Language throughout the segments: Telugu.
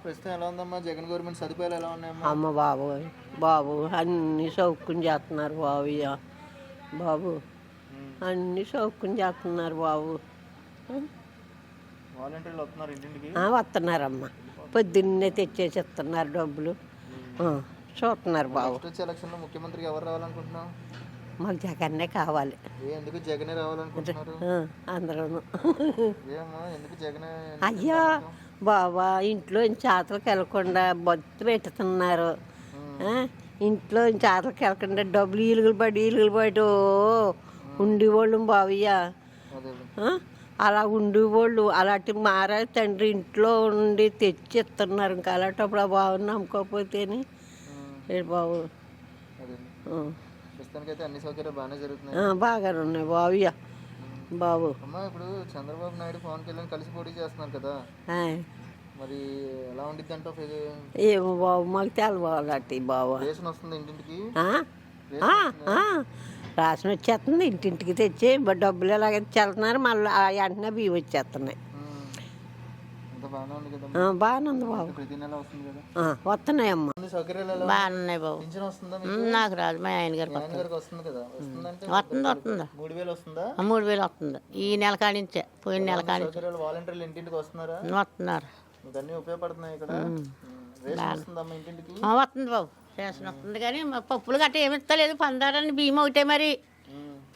ప్రస్తుతం ఎలా ఉందమ్మా? జగన్ గవర్నమెంట్ సదుపాయాలు ఎలా ఉన్నాయమ్మా? అమ్మ బాబు బాబు అన్ని సౌక్యం చేస్తున్నారు బాబు. ఇక బాబు అన్ని సౌక్యం చేస్తున్నారు బాబు. వాలంటీర్లు వస్తున్నారు ఇంటింటికి? వస్తున్నారమ్మా, పొద్దున్నే తెచ్చేసి ఇస్తున్నారు డబ్బులు. చూస్తున్నారు బాబు. వచ్చే ఎలక్షన్లో ముఖ్యమంత్రికి ఎవరు రావాలనుకుంటున్నావు? మాకు జగన్నే కావాలి. ఎందుకు జగనే రావాలనుకుంటున్నారు అందరూ? ఎందుకు జగనే? అయ్యా బాబా, ఇంట్లో చేతలకు వెళ్ళకుండా బొత్తు పెట్టుతున్నారు. ఇంట్లో చేతలకు వెళ్ళకుండా డబ్బులు ఈలుగులు పడి ఉండేవాళ్ళు బావయ్యా. అలా ఉండేవాళ్ళు అలాంటి మారా తండ్రి ఇంట్లో ఉండి తెచ్చి ఇస్తున్నారు. ఇంకా అలాంటప్పుడు ఆ బాబు నమ్ముకోకపోతేనే బాబు. అన్ని సౌకర్యాలు బాగానే జరుగుతున్నాయి. బాగానే ఉన్నాయి బావయ్యా బాబు. అమ్మా, ఇప్పుడు చంద్రబాబు నాయుడు పవన్ కళ్యాణ్ కలిసి పోటీ చేస్తున్నారు కదా, మరి ఎలా ఉండిద్ది అంటావు? ఏమో బాబు, మాకు తెలవాలి బాబు. రేషన్ వస్తుంది ఇంటింటికి? రాసిన వచ్చేస్తుంది, ఇంటింటికి తెచ్చి డబ్బులు ఎలాగైతే వెళ్తున్నారు, మళ్ళీ వెంటనే బియ్యం వచ్చేస్తున్నాయి. బాగానే ఉంది బాబు. వస్తున్నాయమ్మా, బాగున్నాయి బాబు. నాకు రాదు, మా ఆయన గారికి వస్తుంది. వస్తుంది 3,000 వస్తుంది ఈ నెల కానించే, పోయిన నెల కానించే వాలంటీర్లు ఇంటింటికి వస్తున్నారు. వస్తుంది బాబు, రేషన్ వస్తుంది. కానీ పప్పులు గట్ట ఏమి ఇస్తలేదు, పందారని బియ్యం ఒకటే మరి.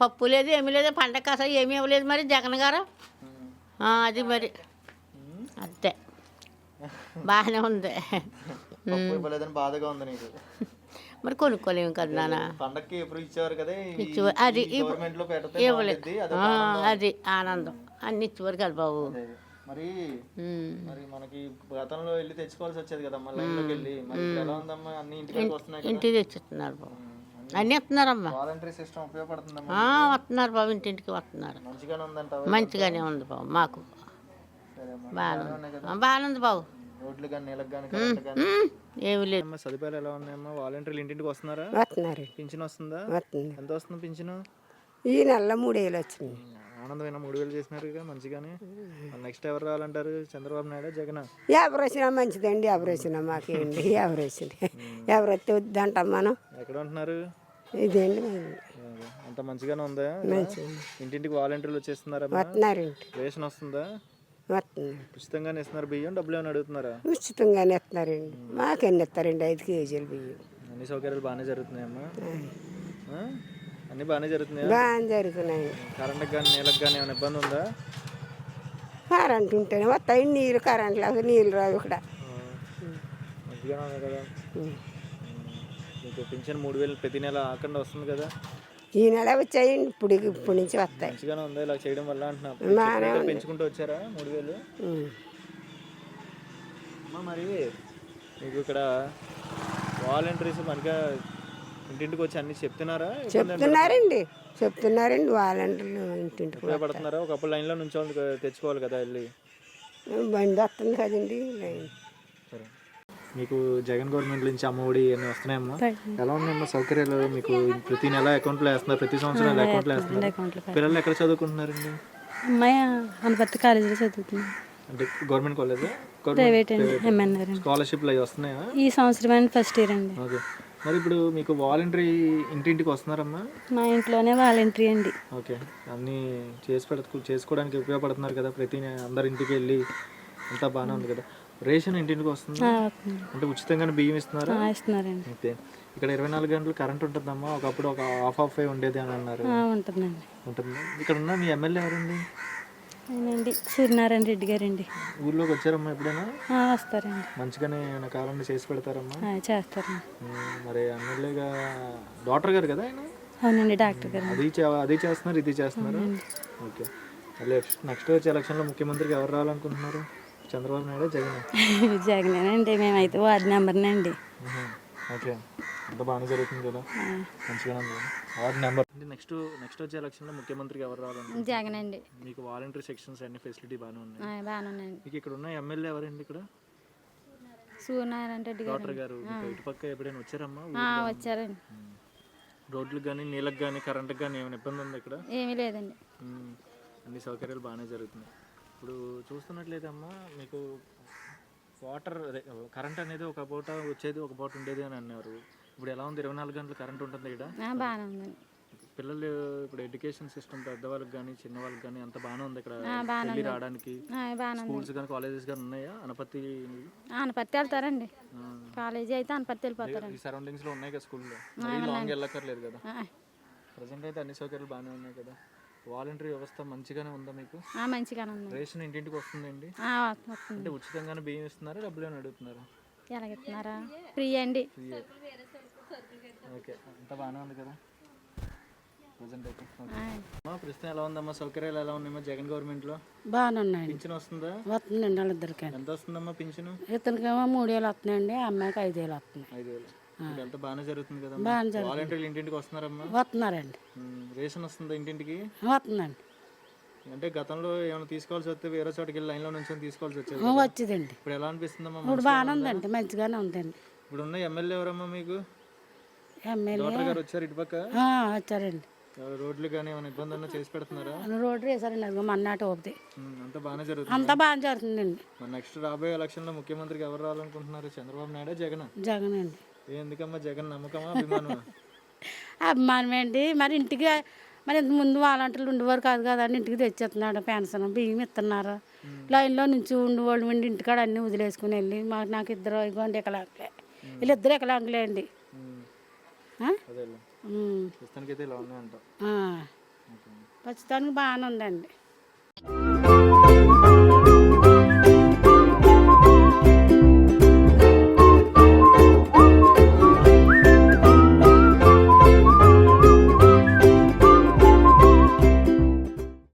పప్పు లేదు, ఏమీ లేదు, పండగ అసలు ఏమీ ఇవ్వలేదు మరి జగన్ గారు. అది మరి అంతే, బాగానే ఉంది. బాధగా ఉంది నీకు? మరి కొనుక్కోలేము కదా నాన్న. పండగకి ఎప్పుడు ఇచ్చేవారు కదా, అది ఇవ్వలేదు. అది ఆనందం, అన్ని ఇచ్చేవారు కదా బాబు. మరి మరి మనకి గతంలో వెళ్ళి తెచ్చుకోవాల్సి వచ్చేది కదా, లైన్లోకి వెళ్ళి. మరి ఎలా ఉందమ్మా? అన్ని ఇంటికి తెచ్చిస్తున్నారు బాబు, అన్నీ వస్తున్నారమ్మా. Voluntary system ఉపయోగపడుతుందమ్మా? వస్తున్నారు బాబు, ఇంటింటికి వస్తున్నారు. మంచిగానే ఉందంట? మంచిగానే ఉంది బాబు, మాకు బాగానే ఉంది బాబు. రోడ్లు కానీ నీళ్ళకి కానీ ఏమి లేదు. సదుపాయాలు ఎలా ఉన్నాయమ్మా? వాలంటీర్లు ఇంటింటికి వస్తున్నారా? వస్తున్నారు. పింఛన్ వస్తుందా? ఎంత వస్తుంది పింఛను? ఈ నెలలో 3,000 వచ్చింది. ఆనందమైన 3,000 చేసినారు ఇక మంచిగానే. నెక్స్ట్ ఎవరు రావాలంటారు? చంద్రబాబు నాయుడు జగన్? ఎవరు వచ్చినా మంచిదండి, ఎవరు వచ్చినా మాకేంటి. ఎవరు వచ్చినా ఎవరు వస్తే వద్దంటాం మనం. ఎక్కడ ఉంటున్నారు? ఇదేంటి అంత మంచిగానే ఉందా? ఇంటింటికి వాలంటీర్లు వచ్చేస్తున్నారా? రేషన్ వస్తుందా? ఉచితంగానే ఇస్తున్నారు బియ్యం? డబ్బులు ఏమైనా అడుగుతున్నారా? ఉచితంగానే ఇస్తున్నారండి. మాకెన్ని ఇస్తారండి? 5 కేజీలు బియ్యం. అన్ని సౌకర్యాలు బాగానే జరుగుతున్నాయమ్మా? అన్ని బాగానే జరుగుతున్నాయి? బాగానే జరుగుతున్నాయి. కరెంట్కి కానీ నీళ్ళకి కానీ ఏమైనా ఇబ్బంది ఉందా? కరెంట్ ఉంటేనే వస్తాయి నీళ్ళు, కరెంట్ లేకపోతే నీళ్ళు రావు ఇక్కడ. మంచిగానే ఉంది కదా. మీకు పింఛన్ 3,000 ప్రతి నెల ఆకుండా వస్తుంది కదా? ఈ నెల వచ్చాయండి, ఇప్పుడు నుంచి వస్తాయి. మంచిగానే ఉందా ఇలా చేయడం వల్ల అంటున్నా? పెంచుకుంటూ వచ్చారా 3,000? మరి మీకు ఇక్కడ వాలంటీర్స్ మనగా ఇంటింటికి వచ్చి అన్ని చెప్తున్నారండి వాలంటీర్లు ఇంటింటికి ఉపయోగపడుతున్నారా? ఒకప్పుడు లైన్లో నుంచి తెచ్చుకోవాలి కదా వెళ్ళి. బండి వస్తుంది కదండి లైన్. సరే, మీకు జగన్ గవర్నమెంట్ నుంచి అమ్మఒడి అన్నీ వస్తున్నాయమ్మా? ఎలా ఉన్నాయమ్మా సౌకర్యాలు? మీకు ప్రతి నెల అకౌంట్లో వేస్తున్నారు, ప్రతి సంవత్సరం అకౌంట్లో వేస్తున్నారు. పిల్లలు ఎక్కడ చదువుకుంటున్నారండి? అమ్మాయి అనపర్తి కాలేజీలో చదువుతుంది. అంటే గవర్నమెంట్ కాలేజా? ప్రైవేట్ అండి. స్కాలర్షిప్లు అవి వస్తున్నాయా? ఈ సంవత్సరం ఫస్ట్ ఇయర్ అండి. ఓకే, మరి ఇప్పుడు మీకు వాలంటరీ ఇంటింటికి వస్తున్నారమ్మా? మా ఇంట్లోనే వాలంటరీ అండి. ఓకే, అన్నీ చేసుకోవడానికి ఉపయోగపడుతున్నారు కదా, అందరి ఇంటికి వెళ్ళి అంతా బాగానే ఉంది కదా. రేషన్ ఇంటింటికి వస్తుంది అంటే ఉచితంగానే బియ్యం ఇస్తున్నారా? ఇస్తున్నారండి. ఓకే, ఇక్కడ 24 గంటలు కరెంట్ ఉంటుందమ్మా? ఒకప్పుడు ఒక హాఫ్ ఉండేది అని అన్నారు. ఉంటుంది. ఇక్కడ ఉన్న మీ ఎమ్మెల్యే ఎవరండి? సూర్యనారాయణ రెడ్డి గారండి. ఊర్లోకి వచ్చారమ్మా ఎప్పుడైనా? వస్తారండి. మంచిగానే కావాలని చేసి పెడతారమ్మా? చేస్తారండి. మరి ఎమ్మెల్యేగా డాక్టర్ గారు కదా ఆయన? అవునండి, డాక్టర్ గారు. అది చేస్తున్నారు, ఇది చేస్తున్నారు. ఓకే, నెక్స్ట్ వచ్చే ఎలక్షన్లో ముఖ్యమంత్రికి ఎవరు రావాలనుకుంటున్నారు? చంద్రబాబు నాయుడు జగన్? జగనేనండి, మేమైతే వార్డు నెంబర్నండి. ఓకే, అంతా బాగానే జరుగుతుంది కదా, మంచిగానే ఉంది వార్డు నెంబర్. నెక్స్ట్ వచ్చే ఎలక్షన్లో ముఖ్యమంత్రికి ఎవరు రావాలండి? జగన్ అండి. మీకు వాలంటీర్ సెక్షన్స్ అన్ని ఫెసిలిటీ బాగానే ఉన్నాయి? బాగానే ఉన్నాయండి. మీకు ఇక్కడ ఉన్న ఎమ్మెల్యే ఎవరండి? ఇక్కడ సూర్యనారాయణ రెడ్డి డాక్టర్ గారు. ఇటుపక్క ఎప్పుడైనా వచ్చారమ్మా? వచ్చారండి. రోడ్లకు కానీ నీళ్ళకి కానీ కరెంట్కి కానీ ఏమైనా ఇబ్బంది ఉంది ఇక్కడ? ఏమీ లేదండి, అన్ని సౌకర్యాలు బాగానే జరుగుతున్నాయి. ఇప్పుడు చూస్తున్నట్లయితే అమ్మా, మీకు వాటర్ అదే కరెంట్ అనేది ఒక పూట వచ్చేది ఒక పూట ఉండేది అని అన్నారు. ఇప్పుడు ఎలా ఉంది? 24 గంటలు కరెంట్ ఉంటుంది ఇక్కడ? బాగానే ఉందండి. పిల్లలు ఇప్పుడు ఎడ్యుకేషన్ సిస్టమ్ పెద్దవాళ్ళకి కానీ చిన్నవాళ్ళకి కానీ అంత బాగానే ఉంది ఇక్కడ వెళ్ళి రావడానికి? స్కూల్స్ కానీ కాలేజెస్ కానీ ఉన్నాయా? అనపత్తి వెళ్తారండి. కాలేజీ అయితే అనపత్తి వెళ్ళిపోతారండి. ఈ సరౌండింగ్స్ లో ఉన్నాయి కదా స్కూల్లో, లాంగ్ వెళ్ళక్కర్లేదు కదా. ప్రజెంట్ అయితే అన్ని సౌకర్యాలు బాగానే ఉన్నాయి కదా. వాలంటరీ వ్యవస్థ మంచిగానే ఉందా మీకు? మంచిగానే ఉంది. రేషన్ ఇంటింటికి వస్తుందండి? అంటే ఉచితంగానే బియ్యం ఇస్తున్నారా, డబ్బులు ఏమైనా అడుగుతున్నారా? ఎలాగిస్తున్నారా? ఫ్రీ అండి. ఓకే, అంతా బాగానే ఉంది కదా ప్రజెంట్ అయితే. ప్రస్తుతం ఎలా ఉందమ్మా? సౌకర్యాలు ఎలా ఉన్నాయమ్మా జగన్ గవర్నమెంట్ లో? బాగానే ఉన్నాయండి. పింఛన్ వస్తుందా? వస్తుందండి వాళ్ళిద్దరికి. ఎంత వస్తుందమ్మా పింఛను? ఇతనికేమో 3000 వస్తున్నాయండి, అమ్మాయికి 5000 వస్తున్నాయి. 5000. అంతా బాగానే జరుగుతుంది కదా. వాలంటీర్లు ఇంటింటికి వస్తున్నారమ్మా? వస్తున్నారండి. రేషన్ వస్తుందా ఇంటింటికి? వస్తుందండి. అంటే గతంలో ఏమైనా తీసుకోవాల్సి వస్తే వేరే చోటుకి వెళ్ళి లైన్లో నుంచి తీసుకోవాల్సి వచ్చేది. వచ్చిందండి. ఇప్పుడు ఎలా అనిపిస్తుందమ్మా? ఇప్పుడు బాగానే ఉందండి, మంచిగానే ఉందండి. ఇప్పుడు ఉన్న ఎమ్మెల్యే ఎవరమ్మా మీకు? ఎమ్మెల్యే గారు వచ్చారు ఇటుపక్క? వచ్చారండి. రోడ్లు కానీ ఏమైనా ఇబ్బంది ఉన్నా చేసి పెడుతున్నారా? రోడ్డు వేసారండి, అది మన్నాటి ఒకటి. అంతా బాగానే జరుగుతుంది. అంతా బాగా జరుగుతుందండి. మరి నెక్స్ట్ రాబోయే ఎలక్షన్ లో ముఖ్యమంత్రికి ఎవరు రావాలనుకుంటున్నారు? చంద్రబాబు నాయుడు, జగన్? జగన్ అండి. ఎందుకమ్మా జగన్ నమ్మకమా, అభిమానమా? అభిమానం ఏంటి మరి, ఇంటికి మరి ఇంత ముందు వాలంటీర్లు ఉండేవారు కాదు కదా అని ఇంటికి తెచ్చేస్తున్నాడు. పెన్షన్ బియ్యం ఇస్తున్నారు. లైన్లో నుంచి ఉండేవాళ్ళు ఉండి ఇంటికాడ అన్నీ వదిలేసుకుని వెళ్ళి నాకు ఇద్దరు ఇగోండి ఎకలాంగులే, వీళ్ళిద్దరు ఎకలాంగులే అండి. ప్రస్తుతానికి అయితే ఇలా ఉన్నాయి అంట. ప్రస్తుతానికి బాగానే ఉందండి.